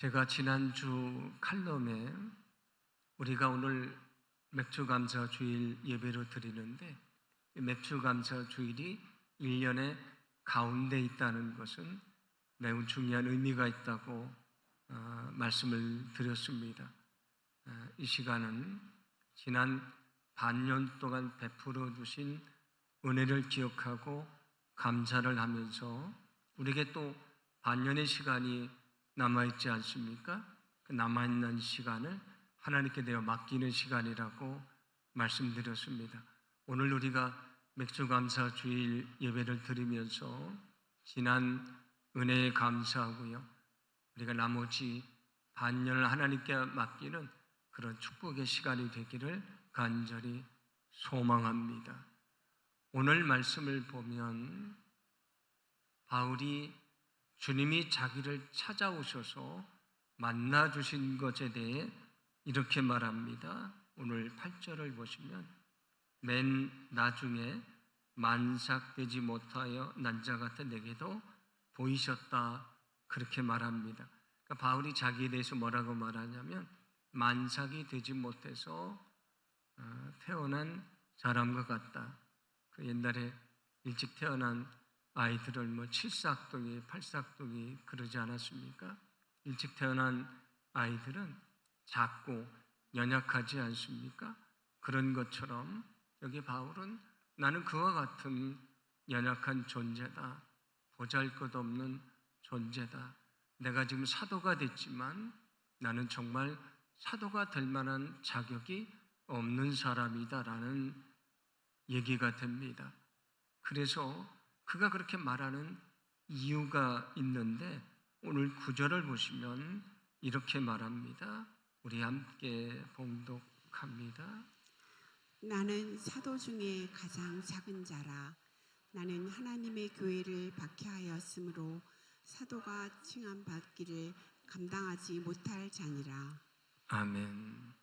제가 지난주 칼럼에 우리가 오늘 맥주감사 주일 예배로 드리는데 맥주감사 주일이 1년의 가운데 있다는 것은 매우 중요한 의미가 있다고 말씀을 드렸습니다. 이 시간은 지난 반년 동안 베풀어 주신 은혜를 기억하고 감사를 하면서 우리에게 또 반년의 시간이 남아있지 않습니까? 그 남아있는 시간을 하나님께 내어 맡기는 시간이라고 말씀드렸습니다. 오늘 우리가 맥주감사 주일 예배를 드리면서 지난 은혜에 감사하고요, 우리가 나머지 반년을 하나님께 맡기는 그런 축복의 시간이 되기를 간절히 소망합니다. 오늘 말씀을 보면 바울이 주님이 자기를 찾아오셔서 만나주신 것에 대해 이렇게 말합니다. 오늘 8절을 보시면 맨 나중에 만삭되지 못하여 난 자 같은 내게도 보이셨다, 그렇게 말합니다. 그러니까 바울이 자기에 대해서 뭐라고 말하냐면 만삭이 되지 못해서 태어난 사람과 같다. 그 옛날에 일찍 태어난 아이들을 칠삭둥이, 팔삭둥이 그러지 않았습니까? 일찍 태어난 아이들은 작고 연약하지 않습니까? 그런 것처럼 여기 바울은 나는 그와 같은 연약한 존재다, 보잘것없는 존재다, 내가 지금 사도가 됐지만 나는 정말 사도가 될 만한 자격이 없는 사람이다라는 얘기가 됩니다. 그래서 그가 그렇게 말하는 이유가 있는데 오늘 9절을 보시면 이렇게 말합니다. 우리 함께 봉독합니다. 나는 사도 중에 가장 작은 자라. 나는 하나님의 교회를 박해하였으므로 사도가 칭함받기를 감당하지 못할 자니라. 아멘.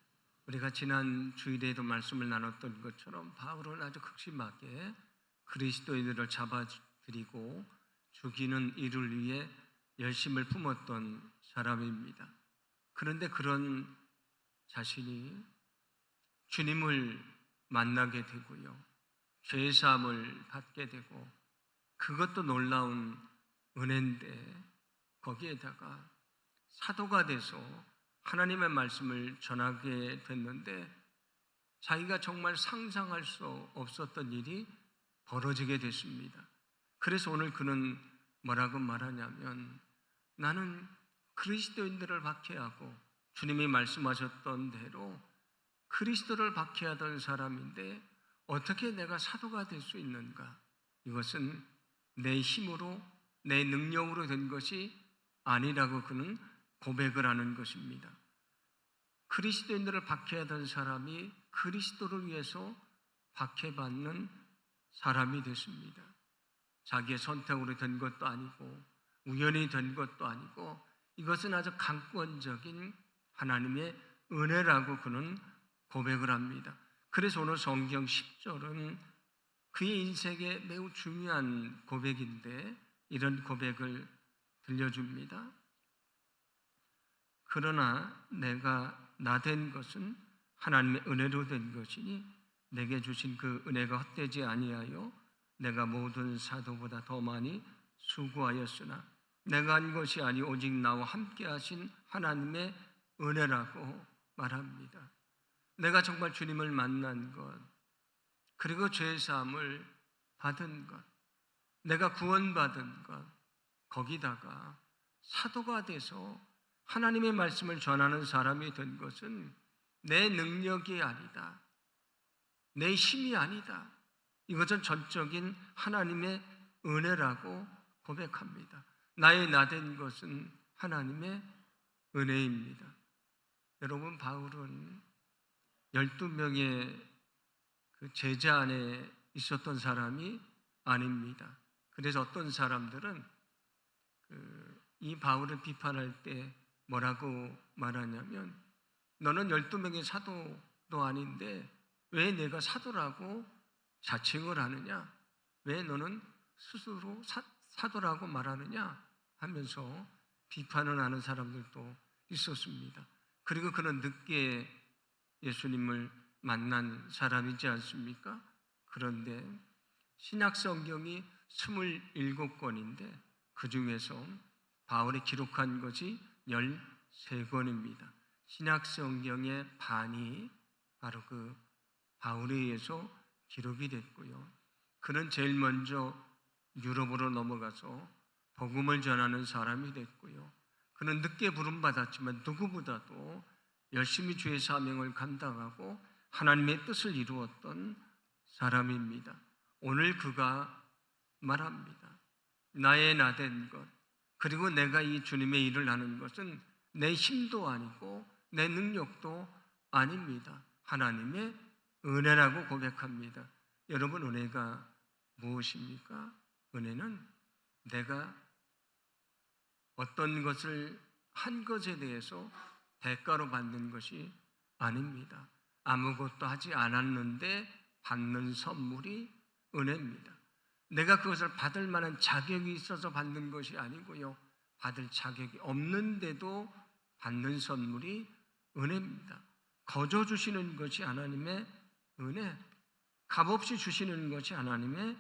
우리가 지난 주일에도 말씀을 나눴던 것처럼 바울은 아주 극심하게 그리스도인들을 잡아들이고 죽이는 일을 위해 열심을 품었던 사람입니다. 그런데 그런 자신이 주님을 만나게 되고요, 죄사함을 받게 되고, 그것도 놀라운 은혜인데 거기에다가 사도가 돼서 하나님의 말씀을 전하게 됐는데 자기가 정말 상상할 수 없었던 일이 벌어지게 됐습니다. 그래서 오늘 그는 뭐라고 말하냐면 나는 그리스도인들을 박해하고 주님이 말씀하셨던 대로 그리스도를 박해하던 사람인데 어떻게 내가 사도가 될 수 있는가? 이것은 내 힘으로, 내 능력으로 된 것이 아니라고 그는 고백을 하는 것입니다. 그리스도인들을 박해하던 사람이 그리스도를 위해서 박해받는 사람이 됐습니다. 자기의 선택으로 된 것도 아니고 우연히 된 것도 아니고 이것은 아주 강권적인 하나님의 은혜라고 그는 고백을 합니다. 그래서 오늘 성경 10절은 그의 인생에 매우 중요한 고백인데 이런 고백을 들려줍니다. 그러나 내가 나 된 것은 하나님의 은혜로 된 것이니 내게 주신 그 은혜가 헛되지 아니하여 내가 모든 사도보다 더 많이 수고하였으나 내가 한 것이 아니 오직 나와 함께 하신 하나님의 은혜라고 말합니다. 내가 정말 주님을 만난 것, 그리고 죄사함을 받은 것, 내가 구원받은 것, 거기다가 사도가 돼서 하나님의 말씀을 전하는 사람이 된 것은 내 능력이 아니다, 내 힘이 아니다. 이것은 전적인 하나님의 은혜라고 고백합니다. 나의 나 된 것은 하나님의 은혜입니다. 여러분, 바울은 12명의 그 제자 안에 있었던 사람이 아닙니다. 그래서 어떤 사람들은 이 바울을 비판할 때 뭐라고 말하냐면 너는 12명의 사도도 아닌데 왜 내가 사도라고 자칭을 하느냐? 왜 너는 스스로 사도라고 말하느냐? 하면서 비판을 하는 사람들도 있었습니다. 그리고 그는 늦게 예수님을 만난 사람이지 않습니까? 그런데 신약 성경이 27권인데 그 중에서 바울이 기록한 것이 13권입니다. 신약 성경의 반이 바로 그 바울에 의해서 기록이 됐고요. 그는 제일 먼저 유럽으로 넘어가서 복음을 전하는 사람이 됐고요. 그는 늦게 부름받았지만 누구보다도 열심히 주의 사명을 감당하고 하나님의 뜻을 이루었던 사람입니다. 오늘 그가 말합니다. 나의 나된 것, 그리고 내가 이 주님의 일을 하는 것은 내 힘도 아니고 내 능력도 아닙니다. 하나님의 은혜라고 고백합니다. 여러분, 은혜가 무엇입니까? 은혜는 내가 어떤 것을 한 것에 대해서 대가로 받는 것이 아닙니다. 아무것도 하지 않았는데 받는 선물이 은혜입니다. 내가 그것을 받을 만한 자격이 있어서 받는 것이 아니고요. 받을 자격이 없는데도 받는 선물이 은혜입니다. 거저 주시는 것이 하나님의 은혜, 값없이 주시는 것이 하나님의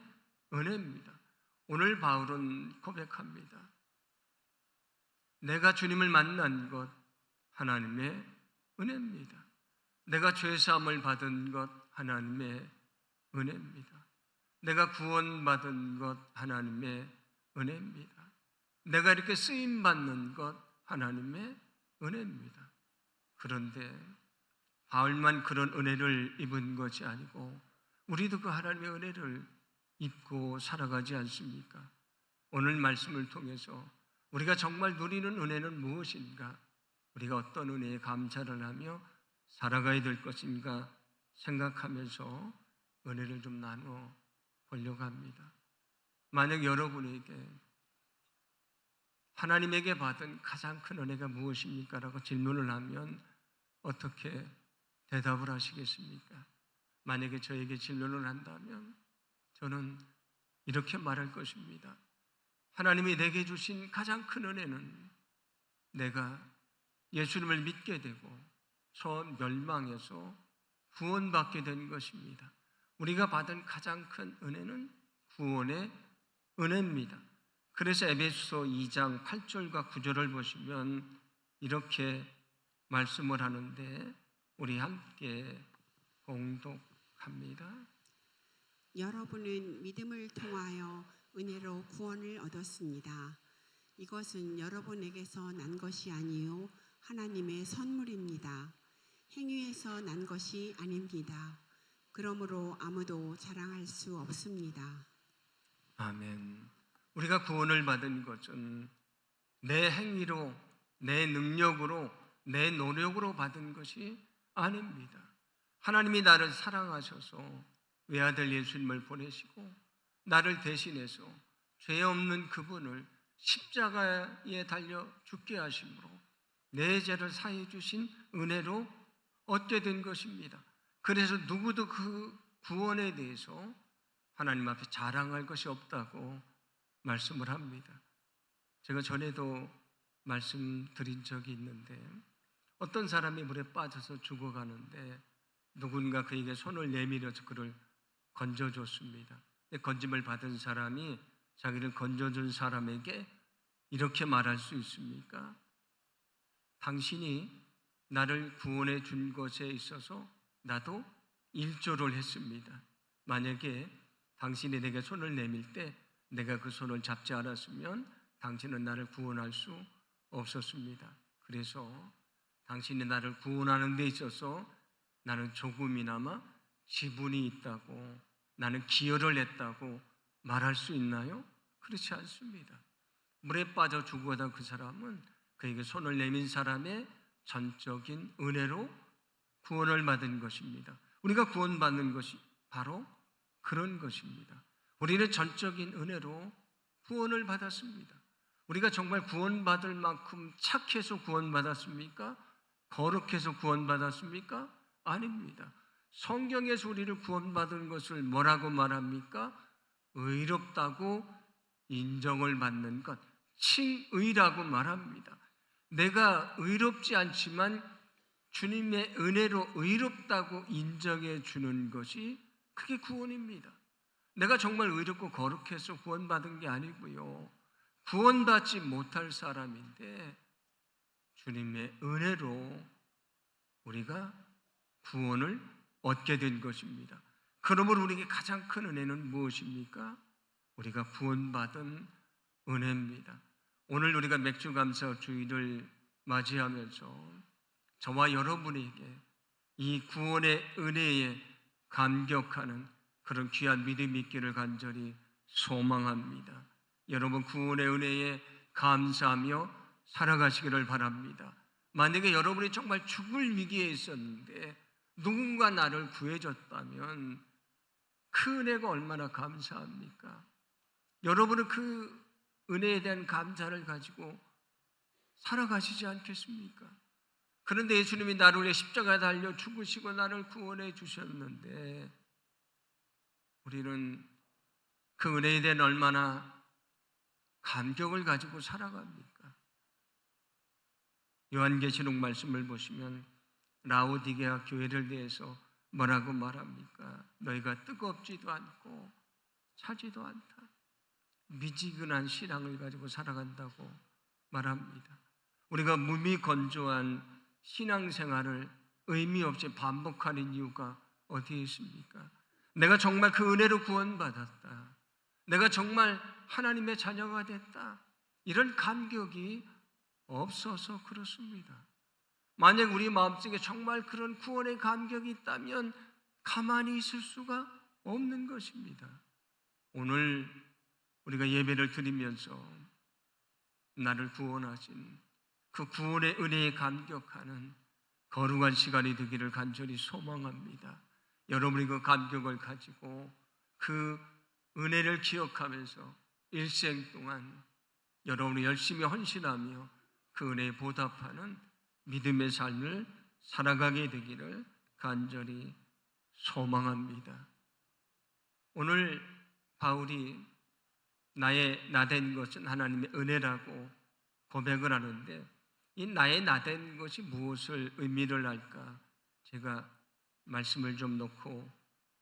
은혜입니다. 오늘 바울은 고백합니다. 내가 주님을 만난 것 하나님의 은혜입니다. 내가 죄사함을 받은 것 하나님의 은혜입니다. 내가 구원받은 것 하나님의 은혜입니다. 내가 이렇게 쓰임받는 것 하나님의 은혜입니다. 그런데 바울만 그런 은혜를 입은 것이 아니고 우리도 그 하나님의 은혜를 입고 살아가지 않습니까? 오늘 말씀을 통해서 우리가 정말 누리는 은혜는 무엇인가? 우리가 어떤 은혜에 감사를 하며 살아가야 될 것인가 생각하면서 은혜를 좀 나누어 보려고 합니다. 만약 여러분에게 하나님에게 받은 가장 큰 은혜가 무엇입니까? 라고 질문을 하면 어떻게 대답을 하시겠습니까? 만약에 저에게 질문을 한다면 저는 이렇게 말할 것입니다. 하나님이 내게 주신 가장 큰 은혜는 내가 예수님을 믿게 되고 처음 멸망해서 구원받게 된 것입니다. 우리가 받은 가장 큰 은혜는 구원의 은혜입니다. 그래서 에베소서 2장 8절과 9절을 보시면 이렇게 말씀을 하는데 우리 함께 봉독합니다. 여러분은 믿음을 통하여 은혜로 구원을 얻었습니다. 이것은 여러분에게서 난 것이 아니요 하나님의 선물입니다. 행위에서 난 것이 아닙니다. 그러므로 아무도 자랑할 수 없습니다. 아멘. 우리가 구원을 받은 것은 내 행위로, 내 능력으로, 내 노력으로 받은 것이 아닙니다. 하나님이 나를 사랑하셔서 외아들 예수님을 보내시고 나를 대신해서 죄 없는 그분을 십자가에 달려 죽게 하심으로 내 죄를 사해 주신 은혜로 얻게 된 것입니다. 그래서 누구도 그 구원에 대해서 하나님 앞에 자랑할 것이 없다고 말씀을 합니다. 제가 전에도 말씀드린 적이 있는데 어떤 사람이 물에 빠져서 죽어가는데 누군가 그에게 손을 내밀어서 그를 건져줬습니다. 건짐을 받은 사람이 자기를 건져준 사람에게 이렇게 말할 수 있습니까? 당신이 나를 구원해 준 것에 있어서 나도 일조를 했습니다. 만약에 당신이 내게 손을 내밀 때 내가 그 손을 잡지 않았으면 당신은 나를 구원할 수 없었습니다. 그래서 당신이 나를 구원하는 데 있어서 나는 조금이나마 지분이 있다고, 나는 기여를 했다고 말할 수 있나요? 그렇지 않습니다. 물에 빠져 죽어가던 그 사람은 그에게 손을 내민 사람의 전적인 은혜로 구원을 받은 것입니다. 우리가 구원받는 것이 바로 그런 것입니다. 우리는 전적인 은혜로 구원을 받았습니다. 우리가 정말 구원받을 만큼 착해서 구원받았습니까? 거룩해서 구원받았습니까? 아닙니다. 성경에서 우리를 구원받은 것을 뭐라고 말합니까? 의롭다고 인정을 받는 것, 칭의라고 말합니다. 내가 의롭지 않지만 주님의 은혜로 의롭다고 인정해 주는 것이 그게 구원입니다. 내가 정말 의롭고 거룩해서 구원받은 게 아니고요. 구원받지 못할 사람인데 주님의 은혜로 우리가 구원을 얻게 된 것입니다. 그러므로 우리에게 가장 큰 은혜는 무엇입니까? 우리가 구원받은 은혜입니다. 오늘 우리가 맥주감사 주일을 맞이하면서 저와 여러분에게 이 구원의 은혜에 감격하는 그런 귀한 믿음이 있기를 간절히 소망합니다. 여러분 구원의 은혜에 감사하며 살아가시기를 바랍니다. 만약에 여러분이 정말 죽을 위기에 있었는데 누군가 나를 구해줬다면 그 은혜가 얼마나 감사합니까? 여러분은 그 은혜에 대한 감사를 가지고 살아가시지 않겠습니까? 그런데 예수님이 나를 위해 십자가에 달려 죽으시고 나를 구원해 주셨는데 우리는 그 은혜에 대한 얼마나 감격을 가지고 살아갑니까? 요한계시록 말씀을 보시면 라오디게아 교회를 대해서 뭐라고 말합니까? 너희가 뜨겁지도 않고 차지도 않다. 미지근한 신앙을 가지고 살아간다고 말합니다. 우리가 무미건조한 신앙생활을 의미 없이 반복하는 이유가 어디에 있습니까? 내가 정말 그 은혜로 구원받았다. 내가 정말 하나님의 자녀가 됐다. 이런 감격이 없어서 그렇습니다. 만약 우리 마음속에 정말 그런 구원의 감격이 있다면 가만히 있을 수가 없는 것입니다. 오늘 우리가 예배를 드리면서 나를 구원하신 그 구원의 은혜에 감격하는 거룩한 시간이 되기를 간절히 소망합니다. 여러분이 그 감격을 가지고 그 은혜를 기억하면서 일생 동안 여러분이 열심히 헌신하며 그 은혜에 보답하는 믿음의 삶을 살아가게 되기를 간절히 소망합니다. 오늘 바울이 나의 나된 것은 하나님의 은혜라고 고백을 하는데 이 나의 나된 것이 무엇을 의미를 할까? 제가 말씀을 좀 놓고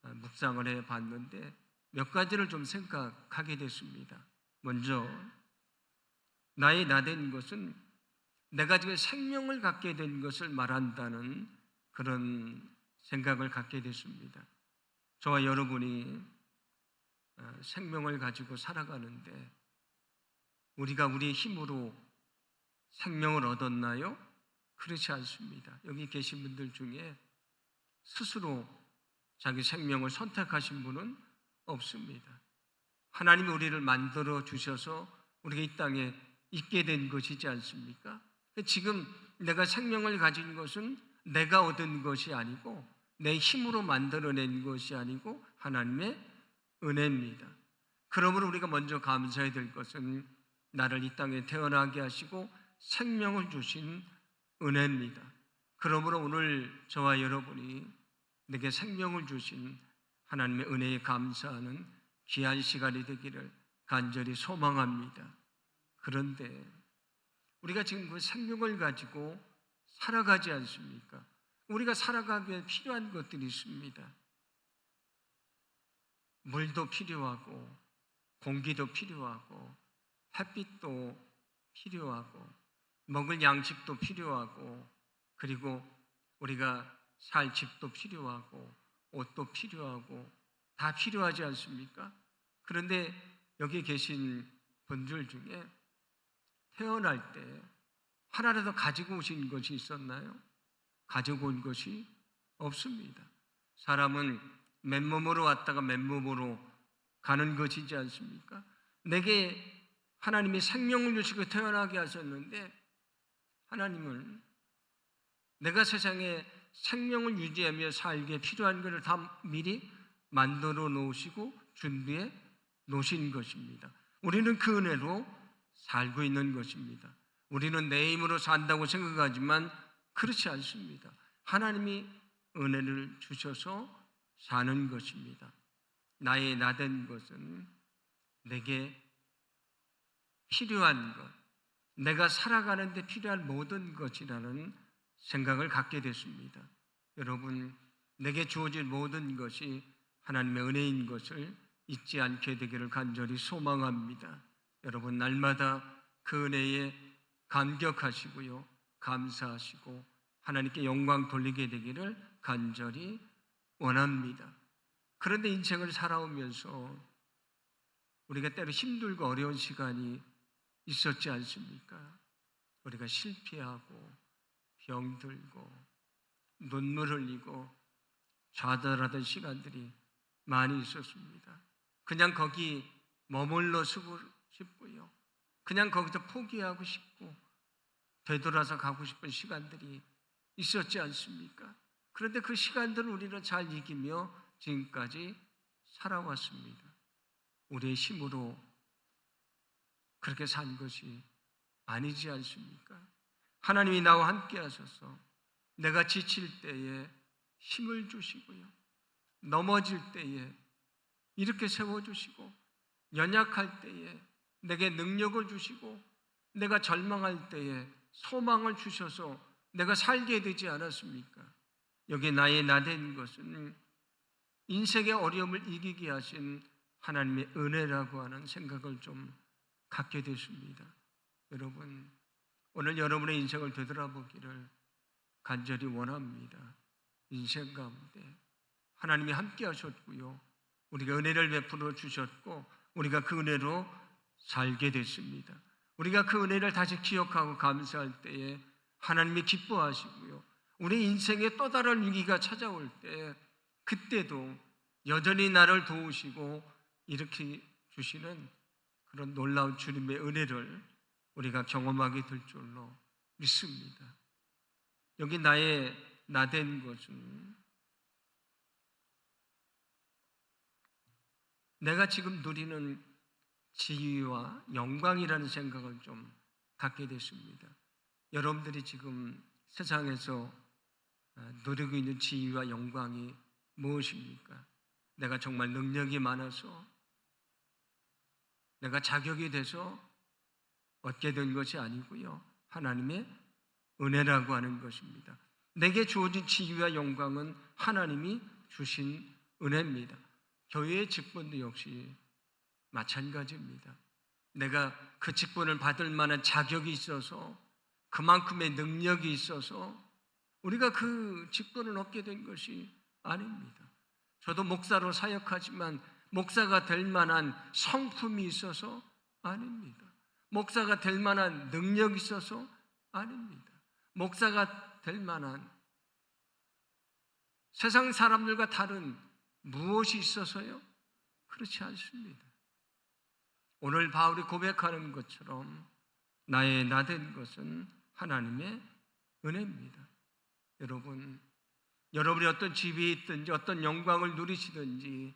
묵상을 해봤는데 몇 가지를 좀 생각하게 됐습니다. 먼저 나의 나된 것은 내가 지금 생명을 갖게 된 것을 말한다는 그런 생각을 갖게 됐습니다. 저와 여러분이 생명을 가지고 살아가는데 우리가 우리의 힘으로 생명을 얻었나요? 그렇지 않습니다. 여기 계신 분들 중에 스스로 자기 생명을 선택하신 분은 없습니다. 하나님이 우리를 만들어 주셔서 우리가 이 땅에 있게 된 것이지 않습니까? 지금 내가 생명을 가진 것은 내가 얻은 것이 아니고 내 힘으로 만들어낸 것이 아니고 하나님의 은혜입니다. 그러므로 우리가 먼저 감사해야 될 것은 나를 이 땅에 태어나게 하시고 생명을 주신 은혜입니다. 그러므로 오늘 저와 여러분이 내게 생명을 주신 하나님의 은혜에 감사하는 귀한 시간이 되기를 간절히 소망합니다. 그런데 우리가 지금 그 생명을 가지고 살아가지 않습니까? 우리가 살아가기 위해 필요한 것들이 있습니다. 물도 필요하고 공기도 필요하고 햇빛도 필요하고 먹을 양식도 필요하고 그리고 우리가 살 집도 필요하고 옷도 필요하고 다 필요하지 않습니까? 그런데 여기 계신 분들 중에 태어날 때 하나라도 가지고 오신 것이 있었나요? 가지고 온 것이 없습니다. 사람은 맨몸으로 왔다가 맨몸으로 가는 것이지 않습니까? 내게 하나님이 생명을 주시고 태어나게 하셨는데 하나님은 내가 세상에 생명을 유지하며 살기에 필요한 것을 다 미리 만들어 놓으시고 준비해 놓으신 것입니다. 우리는 그 은혜로 살고 있는 것입니다. 우리는 내 힘으로 산다고 생각하지만 그렇지 않습니다. 하나님이 은혜를 주셔서 사는 것입니다. 나의 나된 것은 내게 필요한 것, 내가 살아가는 데 필요한 모든 것이라는 생각을 갖게 됐습니다. 여러분, 내게 주어진 모든 것이 하나님의 은혜인 것을 잊지 않게 되기를 간절히 소망합니다. 여러분, 날마다 그 은혜에 감격하시고요, 감사하시고 하나님께 영광 돌리게 되기를 간절히 원합니다. 그런데 인생을 살아오면서 우리가 때로 힘들고 어려운 시간이 있었지 않습니까? 우리가 실패하고 병들고 눈물 흘리고 좌절하던 시간들이 많이 있었습니다. 그냥 거기 머물러 싶고요, 그냥 거기서 포기하고 싶고 되돌아서 가고 싶은 시간들이 있었지 않습니까? 그런데 그 시간들을 우리는 잘 이기며 지금까지 살아왔습니다. 우리의 힘으로 그렇게 산 것이 아니지 않습니까? 하나님이 나와 함께 하셔서 내가 지칠 때에 힘을 주시고요, 넘어질 때에 이렇게 세워주시고, 연약할 때에 내게 능력을 주시고, 내가 절망할 때에 소망을 주셔서 내가 살게 되지 않았습니까? 여기 나의 나된 것은 인생의 어려움을 이기게 하신 하나님의 은혜라고 하는 생각을 좀 갖게 됐습니다. 여러분, 오늘 여러분의 인생을 되돌아보기를 간절히 원합니다. 인생 가운데 하나님이 함께 하셨고요, 우리가 은혜를 베풀어 주셨고 우리가 그 은혜로 살게 됐습니다. 우리가 그 은혜를 다시 기억하고 감사할 때에 하나님이 기뻐하시고요, 우리 인생에 또 다른 위기가 찾아올 때 그때도 여전히 나를 도우시고 일으켜 주시는 그런 놀라운 주님의 은혜를 우리가 경험하게 될 줄로 믿습니다. 여기 나의 나된 것은 내가 지금 누리는 지위와 영광이라는 생각을 좀 갖게 됐습니다. 여러분들이 지금 세상에서 누리고 있는 지위와 영광이 무엇입니까? 내가 정말 능력이 많아서, 내가 자격이 돼서 얻게 된 것이 아니고요, 하나님의 은혜라고 하는 것입니다. 내게 주어진 지위와 영광은 하나님이 주신 은혜입니다. 교회의 직분도 역시 마찬가지입니다. 내가 그 직분을 받을 만한 자격이 있어서, 그만큼의 능력이 있어서 우리가 그 직분을 얻게 된 것이 아닙니다. 저도 목사로 사역하지만 목사가 될 만한 성품이 있어서 아닙니다. 목사가 될 만한 능력이 있어서 아닙니다. 목사가 될 만한 세상 사람들과 다른 무엇이 있어서요? 그렇지 않습니다. 오늘 바울이 고백하는 것처럼 나의 나된 것은 하나님의 은혜입니다. 여러분이 어떤 지위에 있든지 어떤 영광을 누리시든지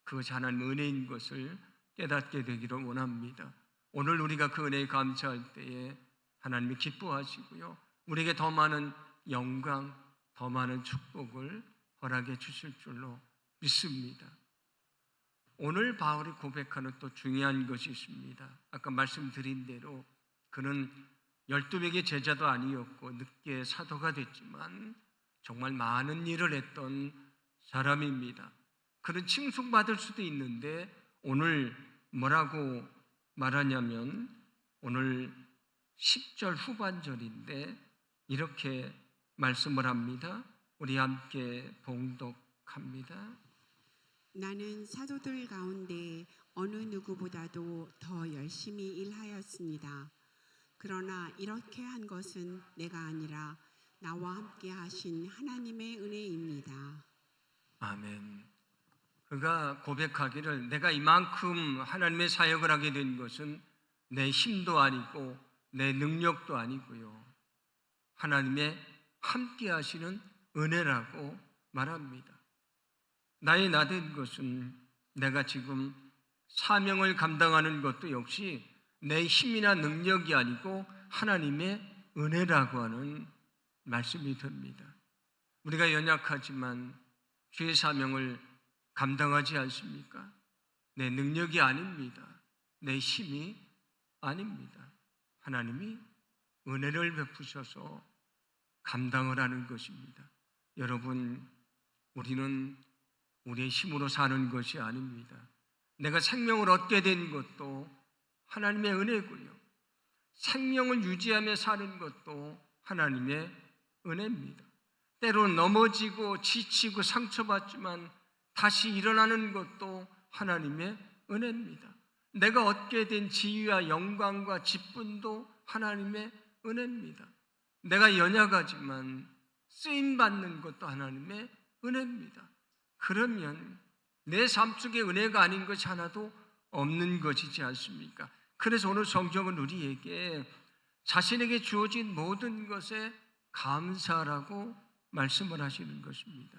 그것이 하나님의 은혜인 것을 깨닫게 되기를 원합니다. 오늘 우리가 그 은혜에 감사할 때에 하나님이 기뻐하시고요, 우리에게 더 많은 영광, 더 많은 축복을 허락해 주실 줄로 믿습니다. 오늘 바울이 고백하는 또 중요한 것이 있습니다. 아까 말씀드린 대로 그는 12명의 제자도 아니었고 늦게 사도가 됐지만 정말 많은 일을 했던 사람입니다. 그는 칭송받을 수도 있는데 오늘 뭐라고 말하냐면 오늘 10절 후반절인데 이렇게 말씀을 합니다. 우리 함께 봉독합니다. 나는 사도들 가운데 어느 누구보다도 더 열심히 일하였습니다. 그러나 이렇게 한 것은 내가 아니라 나와 함께 하신 하나님의 은혜입니다. 아멘. 그가 고백하기를 내가 이만큼 하나님의 사역을 하게 된 것은 내 힘도 아니고 내 능력도 아니고요, 하나님의 함께 하시는 은혜라고 말합니다. 나의 나된 것은 내가 지금 사명을 감당하는 것도 역시 내 힘이나 능력이 아니고 하나님의 은혜라고 하는 말씀이 됩니다. 우리가 연약하지만 주의 사명을 감당하지 않습니까? 내 능력이 아닙니다. 내 힘이 아닙니다. 하나님이 은혜를 베푸셔서 감당을 하는 것입니다. 여러분, 우리는 우리의 힘으로 사는 것이 아닙니다. 내가 생명을 얻게 된 것도 하나님의 은혜고요. 생명을 유지하며 사는 것도 하나님의 은혜입니다. 때로 넘어지고 지치고 상처받지만 다시 일어나는 것도 하나님의 은혜입니다. 내가 얻게 된 지위와 영광과 기쁨도 하나님의 은혜입니다. 내가 연약하지만 쓰임받는 것도 하나님의 은혜입니다. 그러면 내 삶 속에 은혜가 아닌 것이 하나도 없는 것이지 않습니까? 그래서 오늘 성경은 우리에게 자신에게 주어진 모든 것에 감사라고 말씀을 하시는 것입니다.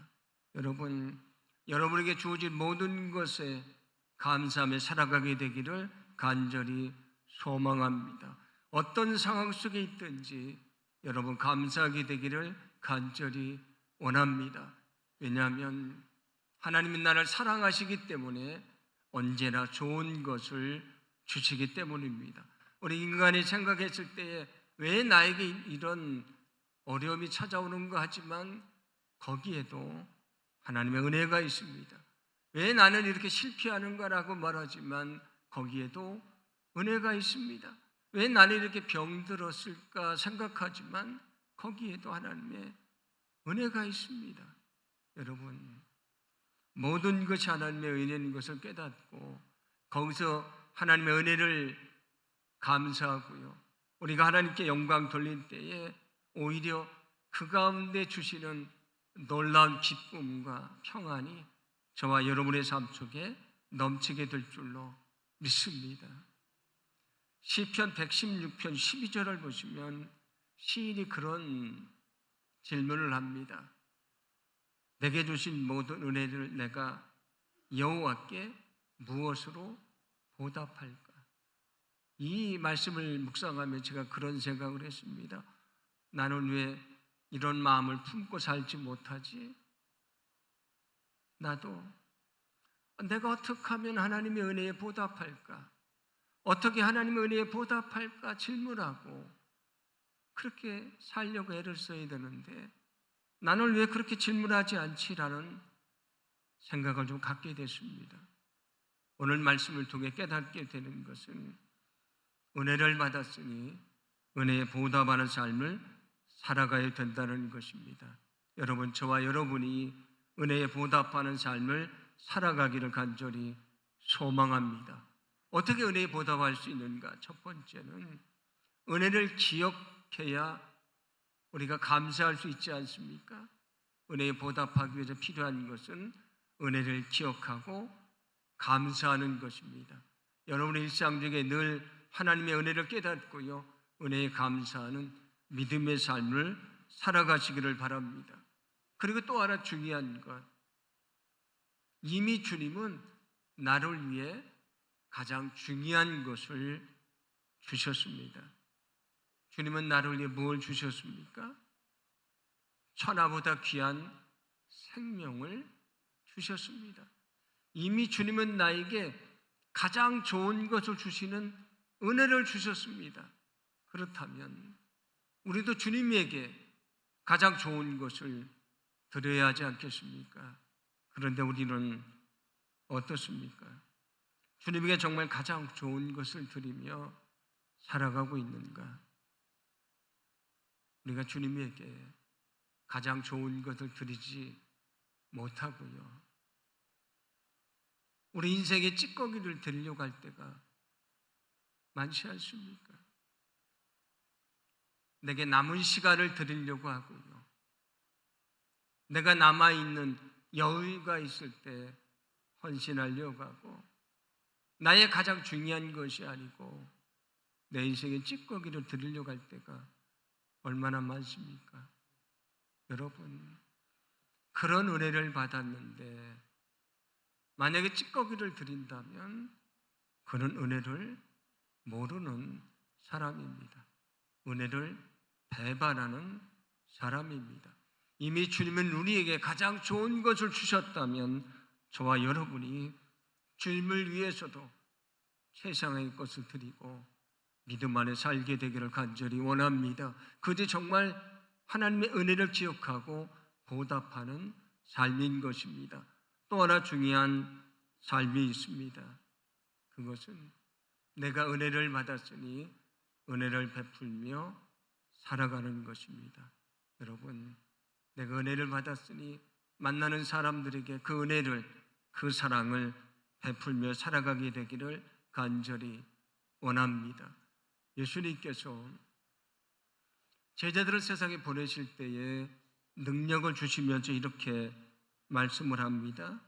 여러분, 여러분에게 주어진 모든 것에 감사하며 살아가게 되기를 간절히 소망합니다. 어떤 상황 속에 있든지 여러분 감사하게 되기를 간절히 원합니다. 왜냐하면 하나님이 나를 사랑하시기 때문에 언제나 좋은 것을 주시기 때문입니다. 우리 인간이 생각했을 때에 왜 나에게 이런 어려움이 찾아오는가 하지만 거기에도 하나님의 은혜가 있습니다. 왜 나는 이렇게 실패하는가라고 말하지만 거기에도 은혜가 있습니다. 왜 나는 이렇게 병들었을까 생각하지만 거기에도 하나님의 은혜가 있습니다. 여러분, 모든 것이 하나님의 은혜인 것을 깨닫고 거기서 하나님의 은혜를 감사하고요, 우리가 하나님께 영광 돌릴 때에 오히려 그 가운데 주시는 놀라운 기쁨과 평안이 저와 여러분의 삶 속에 넘치게 될 줄로 믿습니다. 시편 116편 12절을 보시면 시인이 그런 질문을 합니다. 내게 주신 모든 은혜를 내가 여호와께 무엇으로 보답할까? 이 말씀을 묵상하며 제가 그런 생각을 했습니다. 나는 왜 이런 마음을 품고 살지 못하지? 나도 내가 어떻게 하면 하나님의 은혜에 보답할까? 어떻게 하나님의 은혜에 보답할까 질문하고 그렇게 살려고 애를 써야 되는데 나는 왜 그렇게 질문하지 않지라는 생각을 좀 갖게 됐습니다. 오늘 말씀을 통해 깨닫게 되는 것은 은혜를 받았으니 은혜에 보답하는 삶을 살아가야 된다는 것입니다. 여러분, 저와 여러분이 은혜에 보답하는 삶을 살아가기를 간절히 소망합니다. 어떻게 은혜에 보답할 수 있는가? 첫 번째는 은혜를 기억해야 우리가 감사할 수 있지 않습니까? 은혜에 보답하기 위해서 필요한 것은 은혜를 기억하고 감사하는 것입니다. 여러분의 일상 중에 늘 하나님의 은혜를 깨닫고요, 은혜에 감사하는 믿음의 삶을 살아가시기를 바랍니다. 그리고 또 하나 중요한 것, 이미 주님은 나를 위해 가장 중요한 것을 주셨습니다. 주님은 나를 위해 뭘 주셨습니까? 천하보다 귀한 생명을 주셨습니다. 이미 주님은 나에게 가장 좋은 것을 주시는 은혜를 주셨습니다. 그렇다면 우리도 주님에게 가장 좋은 것을 드려야 하지 않겠습니까? 그런데 우리는 어떻습니까? 주님에게 정말 가장 좋은 것을 드리며 살아가고 있는가? 우리가 주님에게 가장 좋은 것을 드리지 못하고요, 우리 인생의 찌꺼기를 드리려고 할 때가 많지 않습니까? 내게 남은 시간을 드리려고 하고요, 내가 남아있는 여유가 있을 때 헌신하려고 하고, 나의 가장 중요한 것이 아니고 내 인생의 찌꺼기를 드리려고 할 때가 얼마나 많습니까? 여러분, 그런 은혜를 받았는데 만약에 찌꺼기를 드린다면 그는 은혜를 모르는 사람입니다. 은혜를 배반하는 사람입니다. 이미 주님은 우리에게 가장 좋은 것을 주셨다면 저와 여러분이 주님을 위해서도 세상의 것을 드리고 믿음 안에 살게 되기를 간절히 원합니다. 그것이 정말 하나님의 은혜를 기억하고 보답하는 삶인 것입니다. 또 하나 중요한 삶이 있습니다. 그것은 내가 은혜를 받았으니 은혜를 베풀며 살아가는 것입니다. 여러분, 내가 은혜를 받았으니 만나는 사람들에게 그 은혜를, 그 사랑을 베풀며 살아가게 되기를 간절히 원합니다. 예수님께서 제자들을 세상에 보내실 때에 능력을 주시면서 이렇게 말씀을 합니다.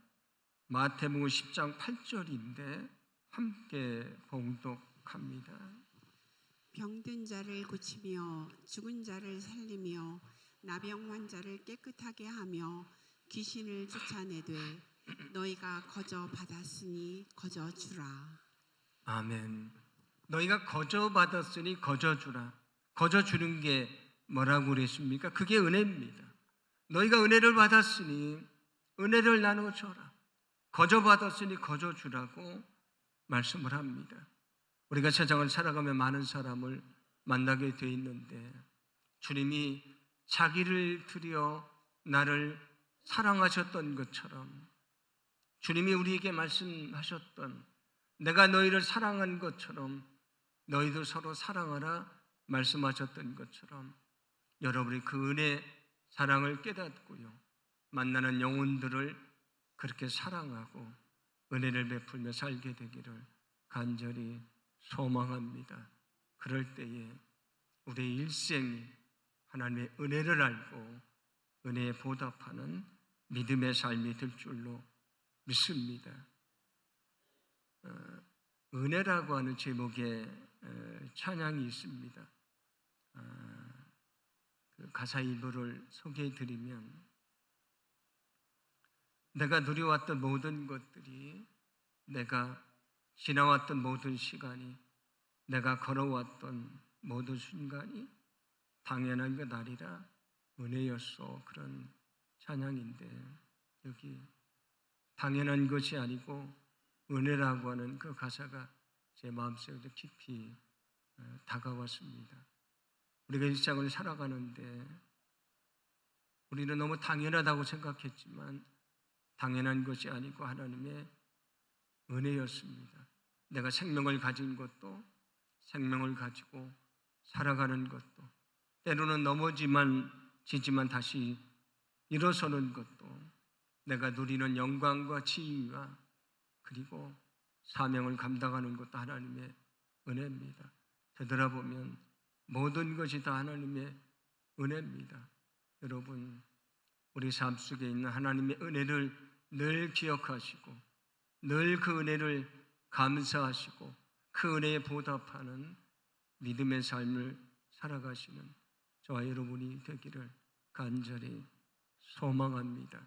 마태복음 10장 8절인데 함께 봉독합니다. 병든 자를 고치며 죽은 자를 살리며 나병 환자를 깨끗하게 하며 귀신을 쫓아내되 너희가 거저 받았으니 거저 주라. 아멘. 너희가 거저 받았으니 거저 주라. 거저 주는 게 뭐라고 그랬습니까? 그게 은혜입니다. 너희가 은혜를 받았으니 은혜를 나눠줘라. 거저 받았으니 거저 주라고 말씀을 합니다. 우리가 세상을 살아가며 많은 사람을 만나게 돼 있는데 주님이 자기를 드려 나를 사랑하셨던 것처럼 주님이 우리에게 말씀하셨던 내가 너희를 사랑한 것처럼 너희도 서로 사랑하라 말씀하셨던 것처럼 여러분이 그 은혜 사랑을 깨닫고요 만나는 영혼들을 그렇게 사랑하고 은혜를 베풀며 살게 되기를 간절히 소망합니다. 그럴 때에 우리의 일생이 하나님의 은혜를 알고 은혜에 보답하는 믿음의 삶이 될 줄로 믿습니다. 은혜라고 하는 제목의 찬양이 있습니다. 그 가사 일부를 소개해 드리면 내가 누려왔던 모든 것들이 내가 지나왔던 모든 시간이 내가 걸어왔던 모든 순간이 당연한 것 아니라 은혜였소. 그런 찬양인데 여기 당연한 것이 아니고 은혜라고 하는 그 가사가 제 마음속에 깊이 다가왔습니다. 우리가 일상을 살아가는데 우리는 너무 당연하다고 생각했지만 당연한 것이 아니고 하나님의 은혜였습니다. 내가 생명을 가진 것도 생명을 가지고 살아가는 것도 때로는 넘어지지만 다시 일어서는 것도 내가 누리는 영광과 지위와 그리고 사명을 감당하는 것도 하나님의 은혜입니다. 되돌아보면 모든 것이 다 하나님의 은혜입니다. 여러분, 우리 삶 속에 있는 하나님의 은혜를 늘 기억하시고 늘 그 은혜를 감사하시고 그 은혜에 보답하는 믿음의 삶을 살아가시는 저와 여러분이 되기를 간절히 소망합니다.